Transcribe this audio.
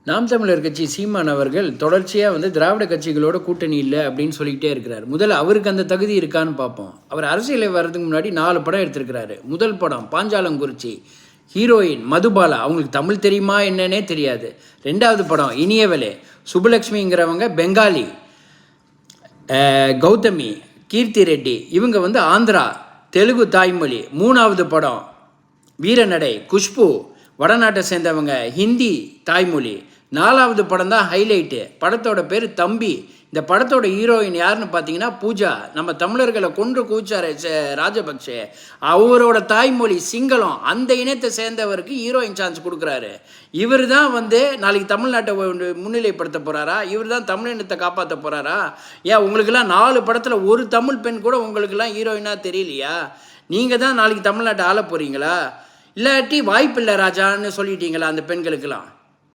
நாம் தமிழர் கட்சி சீமான் அவர்கள் தொடர்ச்சியாக திராவிட கட்சிகளோட கூட்டணி இல்லை அப்படின்னு சொல்லிக்கிட்டே இருக்கிறார். முதல்ல அவருக்கு அந்த தகுதி இருக்கான்னு பார்ப்போம். அவர் அரசியலை வர்றதுக்கு முன்னாடி 4 படம் எடுத்திருக்கிறாரு. முதல் படம் பாஞ்சாலங்குறிச்சி, ஹீரோயின் மதுபாலா, அவங்களுக்கு தமிழ் தெரியுமா என்னன்னே தெரியாது. 2வது படம் இனியவலே, சுப்புலக்ஷ்மிங்கிறவங்க பெங்காலி, கௌதமி, கீர்த்தி ரெட்டி இவங்க ஆந்திரா தெலுங்கு தாய்மொழி. 3வது படம் வீரநடை, குஷ்பு வடநாட்டை சேர்ந்தவங்க, ஹிந்தி தாய்மொழி. 4வது படம் தான் ஹைலைட்டு. படத்தோட பேர் தம்பி. இந்த படத்தோட ஹீரோயின் யாருன்னு பார்த்தீங்கன்னா பூஜா. நம்ம தமிழர்களை கொன்று கூச்சாரு ராஜபக்சே, அவரோட தாய்மொழி சிங்களம். அந்த இனத்தை சேர்ந்தவருக்கு ஹீரோயின் சான்ஸ் கொடுக்குறாரு. இவர் தான் நாளைக்கு தமிழ்நாட்டை முன்னிலைப்படுத்த போகிறாரா? இவர் தான் தமிழ் இனத்தை காப்பாற்ற போகிறாரா? ஏன் உங்களுக்கெல்லாம் 4 படத்தில் ஒரு தமிழ் பெண் கூட உங்களுக்கெல்லாம் ஹீரோயினாக தெரியலையா? நீங்கள் தான் நாளைக்கு தமிழ்நாட்டை ஆள போகிறீங்களா? இல்லாட்டி வாய்ப்பில்லை ராஜான்னு சொல்லிட்டீங்களா அந்த பெண்களுக்கெல்லாம்?